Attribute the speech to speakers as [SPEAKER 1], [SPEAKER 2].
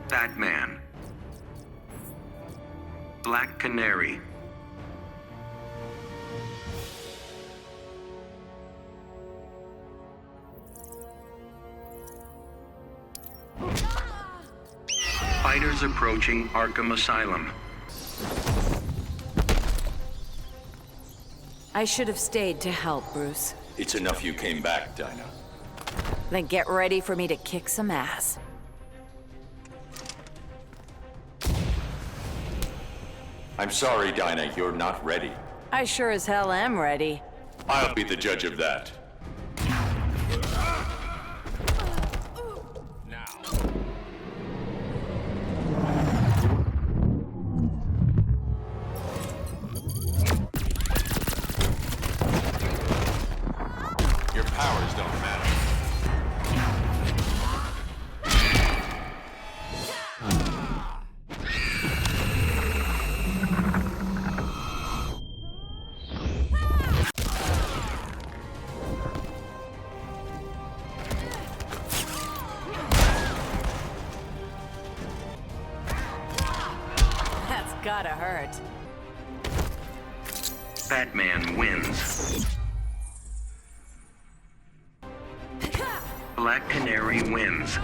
[SPEAKER 1] Batman. Black Canary. Fighters approaching Arkham Asylum.
[SPEAKER 2] I should have stayed to help, Bruce.
[SPEAKER 3] It's enough you came back, Dinah.
[SPEAKER 2] Then get ready for me to kick some ass.
[SPEAKER 3] I'm sorry, Dinah, you're not ready.
[SPEAKER 2] I sure as hell am ready.
[SPEAKER 3] I'll be the judge of that. Your powers don't matter.
[SPEAKER 2] That's gotta hurt.
[SPEAKER 1] Batman wins. Black Canary wins.